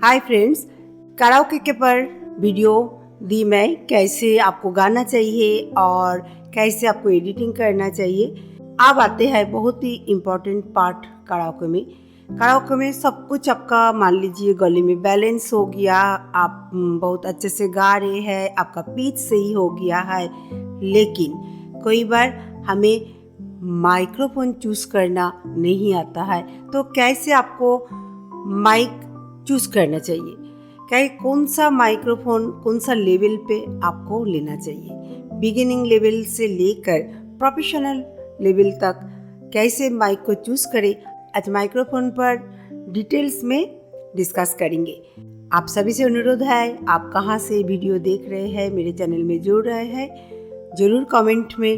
Hi friends, karaoke के पर video दी मैं कैसे आपको गाना चाहिए और कैसे आपको एडिटिंग करना चाहिए। अब आते हैं बहुत ही इम्पोर्टेंट पार्ट कराओके में। कराओके में सब कुछ आपका मान लीजिए गले में बैलेंस हो गया, आप बहुत अच्छे से गा रहे हैं, आपका पिच सही हो गया है, लेकिन कई बार हमें माइक्रोफोन चूज करना नहीं आता है। तो कैसे आपको माइक चूज करना चाहिए, क्या कौन सा माइक्रोफोन कौन सा लेवल पे आपको लेना चाहिए, बिगिनिंग लेवल से लेकर प्रोफेशनल लेवल तक कैसे माइक को चूज करें, आज माइक्रोफोन पर डिटेल्स में डिस्कस करेंगे। आप सभी से अनुरोध है, आप कहाँ से वीडियो देख रहे हैं, मेरे चैनल में जुड़ रहे हैं, ज़रूर कमेंट में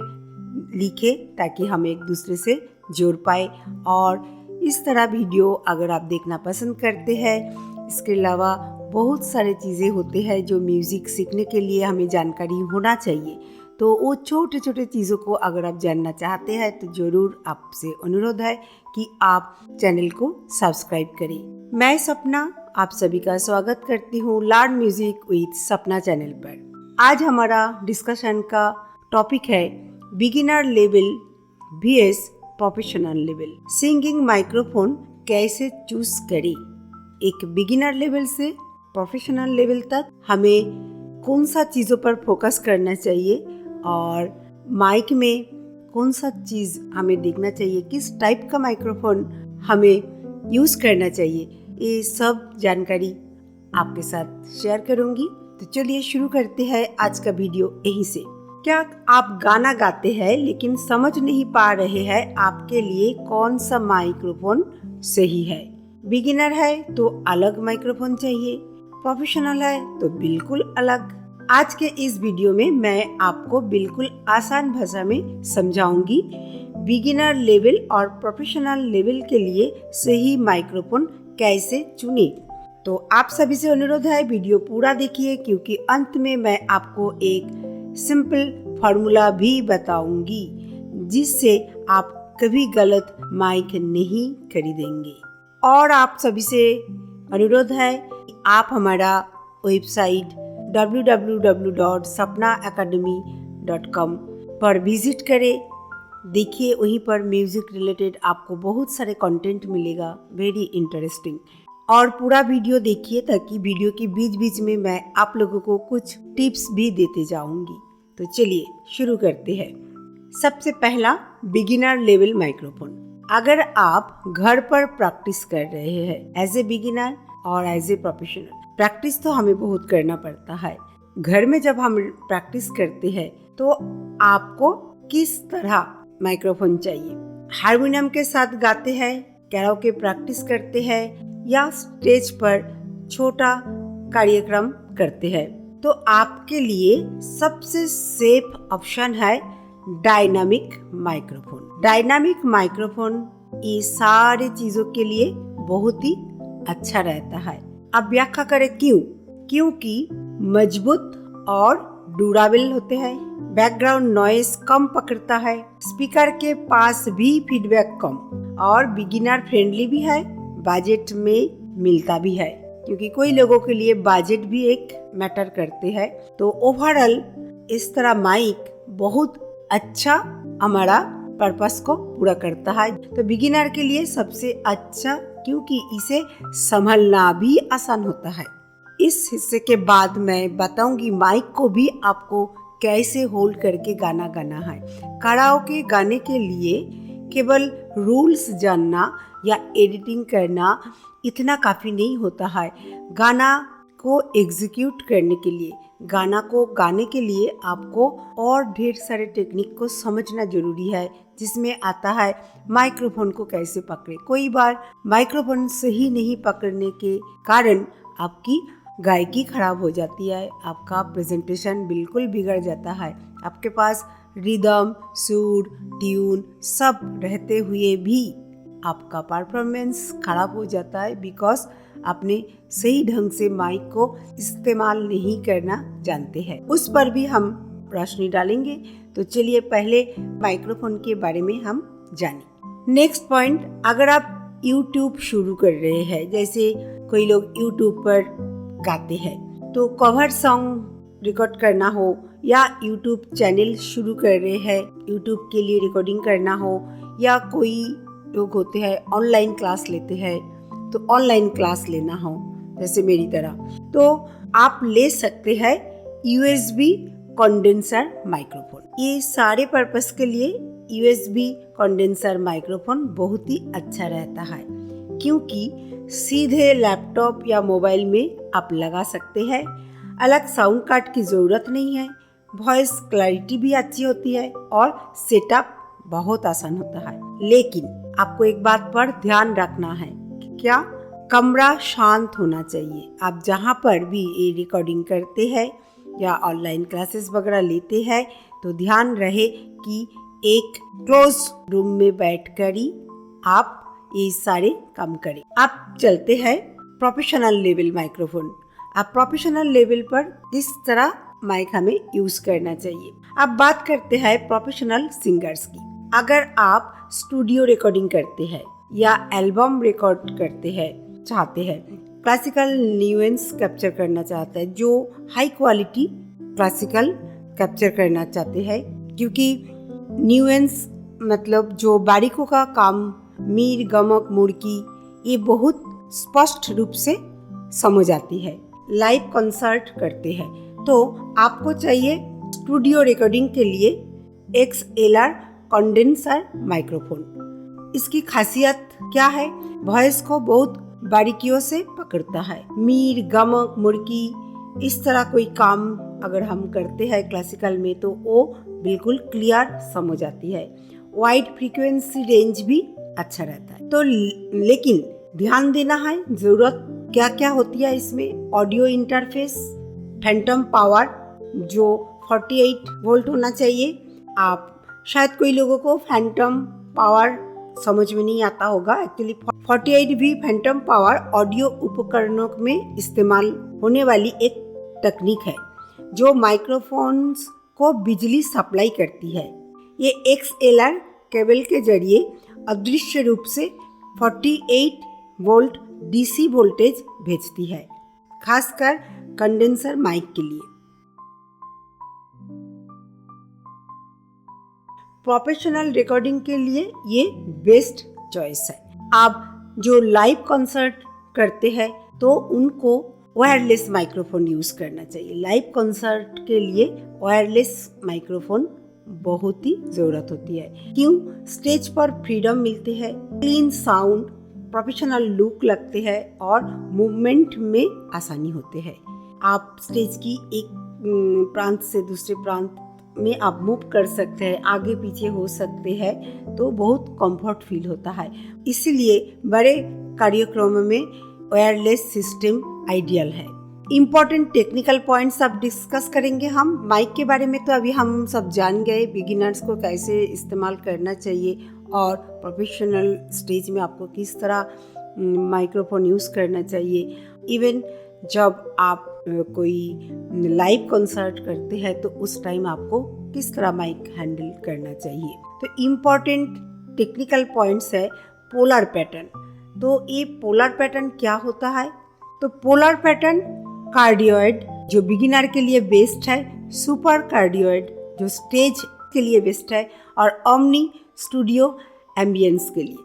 लिखे ताकि हम एक दूसरे से जोड़ पाए। और इस तरह वीडियो अगर आप देखना पसंद करते हैं, इसके अलावा बहुत सारे चीज़ें होते हैं जो म्यूज़िक सीखने के लिए हमें जानकारी होना चाहिए। तो वो छोटे छोटे चीज़ों को अगर आप जानना चाहते हैं तो ज़रूर आपसे अनुरोध है कि आप चैनल को सब्सक्राइब करें। मैं सपना आप सभी का स्वागत करती हूँ लर्न म्यूजिक विद सपना चैनल पर। आज हमारा डिस्कशन का टॉपिक है beginner level vs professional level. Singing microphone कैसे चूज करें, एक बिगिनर लेवल से प्रोफेशनल लेवल तक हमें कौन सा चीज़ों पर फोकस करना चाहिए और माइक में कौन सा चीज़ हमें देखना चाहिए, किस टाइप का माइक्रोफोन हमें यूज़ करना चाहिए, ये सब जानकारी आपके साथ शेयर करूँगी। तो चलिए शुरू करते हैं आज का वीडियो यहीं से। क्या आप गाना गाते हैं लेकिन समझ नहीं पा रहे हैं आपके लिए कौन सा माइक्रोफोन सही है? बिगिनर है तो अलग माइक्रोफोन चाहिए, प्रोफेशनल है तो बिल्कुल अलग। आज के इस वीडियो में मैं आपको बिल्कुल आसान भाषा में समझाऊंगी बिगिनर लेवल और प्रोफेशनल लेवल के लिए सही माइक्रोफोन कैसे चुने। तो आप सभी से अनुरोध है वीडियो पूरा देखिए, क्योंकि अंत में मैं आपको एक सिंपल फार्मूला भी बताऊंगी जिससे आप कभी गलत माइक नहीं खरीदेंगे। और आप सभी से अनुरोध है कि आप हमारा वेबसाइट www.sapnaacademy.com पर विजिट करें। देखिए, वहीं पर म्यूजिक रिलेटेड आपको बहुत सारे कंटेंट मिलेगा, वेरी इंटरेस्टिंग। और पूरा वीडियो देखिए ताकि वीडियो के बीच बीच में मैं आप लोगों को कुछ टिप्स भी देते जाऊंगी। तो चलिए शुरू करते हैं। सबसे पहला बिगिनर लेवल माइक्रोफोन। अगर आप घर पर प्रैक्टिस कर रहे हैं एज ए बिगिनर और एज ए प्रोफेशनल, प्रैक्टिस तो हमें बहुत करना पड़ता है। घर में जब हम प्रैक्टिस करते हैं तो आपको किस तरह माइक्रोफोन चाहिए, हारमोनियम के साथ गाते हैं, कैरोके प्रैक्टिस करते हैं या स्टेज पर छोटा कार्यक्रम करते हैं, तो आपके लिए सबसे सेफ ऑप्शन है डायनामिक माइक्रोफोन। डायनामिक माइक्रोफोन ये सारी चीजों के लिए बहुत ही अच्छा रहता है। अब व्याख्या करें क्यों? क्योंकि मजबूत और ड्यूरेबल होते हैं, बैकग्राउंड नॉइस कम पकड़ता है, स्पीकर के पास भी फीडबैक कम, और बिगिनर फ्रेंडली भी है, बजट में मिलता भी है, क्योंकि कोई लोगों के लिए बजट भी एक मैटर करते हैं। तो ओवरऑल इस तरह माइक बहुत अच्छा हमारा पर्पस को पूरा करता है। तो बिगिनर के लिए सबसे अच्छा, क्योंकि इसे संभालना भी आसान होता है। इस हिस्से के बाद मैं बताऊंगी माइक को भी आपको कैसे होल्ड करके गाना गाना है। कराओके गाने के लिए केवल रूल्स जानना या एडिटिंग करना इतना काफ़ी नहीं होता है। गाना को एग्जीक्यूट करने के लिए, गाना को गाने के लिए आपको और ढेर सारे टेक्निक को समझना जरूरी है, जिसमें आता है माइक्रोफोन को कैसे पकड़े। कोई बार माइक्रोफोन सही नहीं पकड़ने के कारण आपकी गायकी खराब हो जाती है, आपका प्रेजेंटेशन बिल्कुल बिगड़ जाता है। आपके पास रिदम, सुर, ट्यून सब रहते हुए भी आपका परफॉर्मेंस खराब हो जाता है, बिकॉज आपने सही ढंग से माइक को इस्तेमाल नहीं करना जानते हैं। उस पर भी हम रोशनी डालेंगे। तो चलिए पहले माइक्रोफोन के बारे में हम जानें। नेक्स्ट पॉइंट, अगर आप YouTube शुरू कर रहे हैं, जैसे कोई लोग यूट्यूब पर गाते हैं। तो कवर सॉन्ग रिकॉर्ड करना हो या यूट्यूब चैनल शुरू कर रहे हैं, यूट्यूब के लिए रिकॉर्डिंग करना हो, या कोई लोग होते हैं ऑनलाइन क्लास लेते हैं, तो ऑनलाइन क्लास लेना हो जैसे मेरी तरह, तो आप ले सकते हैं USB कंडेंसर माइक्रोफोन। ये सारे पर्पस के लिए USB कंडेंसर माइक्रोफोन बहुत ही अच्छा रहता है, क्योंकि सीधे लैपटॉप या मोबाइल में आप लगा सकते हैं। अलग साउंड कार्ड की ज़रूरत नहीं है, वॉइस क्लैरिटी भी अच्छी होती है और सेटअप बहुत आसान होता है। लेकिन आपको एक बात पर ध्यान रखना है, क्या कमरा शांत होना चाहिए। आप जहाँ पर भी ये रिकॉर्डिंग करते हैं या ऑनलाइन क्लासेस वगैरह लेते हैं, तो ध्यान रहे कि एक क्लोज रूम में बैठकर ही आप ये सारे काम करें। आप चलते हैं प्रोफेशनल लेवल माइक्रोफोन। आप प्रोफेशनल लेवल पर किस तरह माइक हमें यूज करना चाहिए। अब बात करते हैं प्रोफेशनल सिंगर्स की। अगर आप स्टूडियो रिकॉर्डिंग करते हैं या एल्बम रिकॉर्ड करते हैं, चाहते हैं, क्लासिकल न्यूएंस कैप्चर करना चाहते हैं, जो हाई क्वालिटी क्लासिकल कैप्चर करना चाहते हैं, क्योंकि न्यूएंस मतलब जो बारीकों का काम, मीर गमक मुड़की, ये बहुत स्पष्ट रूप से समझ आती है। लाइव कॉन्सर्ट करते हैं तो आपको चाहिए स्टूडियो रिकॉर्डिंग के लिए XLR कंडेंसर माइक्रोफोन। इसकी खासियत क्या है? वॉइस को बहुत बारीकियों से पकड़ता है। मीर गमक मुड़की इस तरह कोई काम अगर हम करते हैं क्लासिकल में, तो वो बिल्कुल क्लियर समझ आती है। वाइड फ्रीक्वेंसी रेंज भी अच्छा रहता है। तो लेकिन ध्यान देना है, जरूरत क्या क्या होती है इसमें। ऑडियो इंटरफेस, फैंटम पावर जो 48 वोल्ट होना चाहिए। आप शायद कोई लोगों को फैंटम पावर समझ में नहीं आता होगा। एक्चुअली 48 भी फैंटम पावर ऑडियो उपकरणों में इस्तेमाल होने वाली एक तकनीक है जो माइक्रोफोन्स को बिजली सप्लाई करती है। ये XLR केबल के जरिए अदृश्य रूप से 48 वोल्ट DC वोल्टेज भेजती है, खासकर कंडेंसर माइक के लिए। प्रोफेशनल रिकॉर्डिंग के लिए ये बेस्ट चॉइस है। आप जो लाइव कॉन्सर्ट करते हैं तो उनको वायरलेस माइक्रोफोन यूज करना चाहिए। लाइव कॉन्सर्ट के लिए वायरलेस माइक्रोफोन बहुत ही जरूरत होती है। क्यों? स्टेज पर फ्रीडम मिलती है, क्लीन साउंड, प्रोफेशनल लुक लगते हैं और मूवमेंट में आसानी होते हैं। आप स्टेज की एक प्रांत से दूसरे प्रांत में आप मूव कर सकते हैं, आगे पीछे हो सकते हैं, तो बहुत कंफर्ट फील होता है। इसीलिए बड़े कार्यक्रमों में वायरलेस सिस्टम आइडियल है। इम्पोर्टेंट टेक्निकल पॉइंट्स अब डिस्कस करेंगे हम। माइक के बारे में तो अभी हम सब जान गए, बिगिनर्स को कैसे इस्तेमाल करना चाहिए और प्रोफेशनल स्टेज में आपको किस तरह माइक्रोफोन यूज़ करना चाहिए। इवन जब आप कोई लाइव कॉन्सर्ट करते हैं तो उस टाइम आपको किस तरह माइक हैंडल करना चाहिए। तो इम्पॉर्टेंट टेक्निकल पॉइंट्स है पोलर पैटर्न। तो ये पोलर पैटर्न क्या होता है? तो पोलर पैटर्न कार्डियोइड जो बिगिनर के लिए बेस्ट है, सुपर कार्डियोइड जो स्टेज के लिए बेस्ट है, और ओमनी स्टूडियो एम्बियंस के लिए।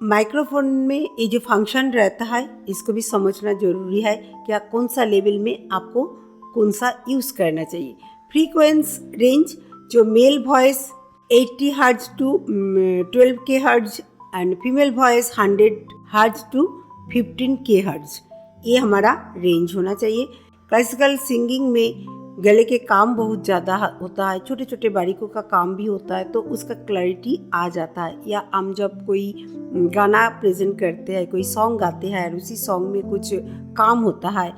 माइक्रोफोन में ये जो फंक्शन रहता है इसको भी समझना जरूरी है, क्या कौन सा लेवल में आपको कौन सा यूज़ करना चाहिए। फ्रीक्वेंस रेंज जो male voice 80 hertz to 12K hertz and female voice 100 hertz to 15K hertz, ये हमारा रेंज होना चाहिए। क्लासिकल सिंगिंग में गले के काम बहुत ज़्यादा होता है, छोटे छोटे बारीकों का काम भी होता है, तो उसका क्लैरिटी आ जाता है। या हम जब कोई गाना प्रेजेंट करते हैं, कोई सॉन्ग गाते हैं और उसी सॉन्ग में कुछ काम होता है,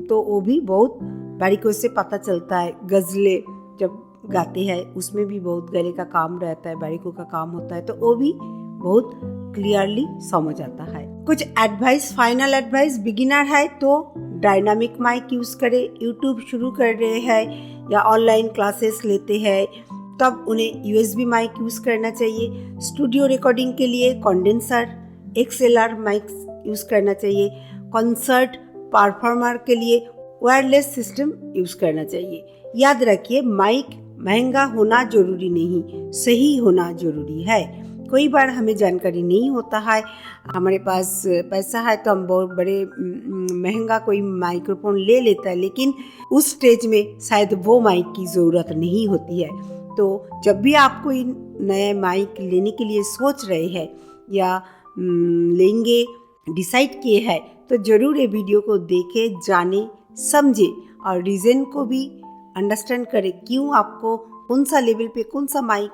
तो वो भी बहुत बारीकों से पता चलता है। गज़लें जब गाते हैं उसमें भी बहुत गले का काम रहता है, बारीकों का काम होता है, तो वो भी बहुत क्लियरली समझ आता है। कुछ एडवाइस, फाइनल एडवाइस, बिगिनर है तो डायनामिक माइक यूज़ करें। यूट्यूब शुरू कर रहे हैं या ऑनलाइन क्लासेस लेते हैं तब उन्हें USB माइक यूज़ करना चाहिए। स्टूडियो रिकॉर्डिंग के लिए कंडेंसर XLR माइक यूज़ करना चाहिए। कॉन्सर्ट परफॉर्मर के लिए वायरलेस सिस्टम यूज़ करना चाहिए। याद रखिए, माइक महंगा होना जरूरी नहीं, सही होना जरूरी है। कई बार हमें जानकारी नहीं होता है, हमारे पास पैसा है तो हम बहुत बड़े महंगा कोई माइक्रोफोन ले लेता है, लेकिन उस स्टेज में शायद वो माइक की ज़रूरत नहीं होती है। तो जब भी आप कोई नया माइक लेने के लिए सोच रहे हैं या लेंगे डिसाइड किए हैं, तो ज़रूर ये वीडियो को देखें, जाने, समझे और रीज़न को भी अंडरस्टैंड करें, क्यों आपको कौन सा लेवल पे कौन सा माइक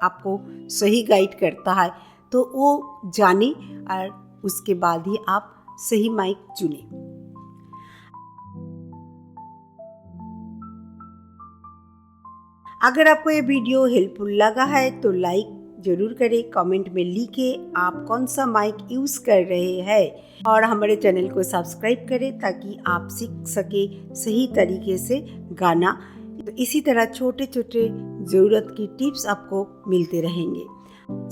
आपको सही गाइड करता है, तो वो जाने और उसके बाद ही आप सही माइक चुनें। अगर आपको ये वीडियो हेल्पफुल लगा है तो लाइक जरूर करें, कमेंट में लिखें आप कौन सा माइक यूज़ कर रहे हैं और हमारे चैनल को सब्सक्राइब करें ताकि आप सीख सके सही तरीके से गाना। तो इसी तरह छोटे छोटे ज़रूरत की टिप्स आपको मिलते रहेंगे।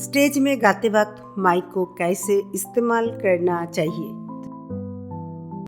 स्टेज में गाते वक्त माइक को कैसे इस्तेमाल करना चाहिए।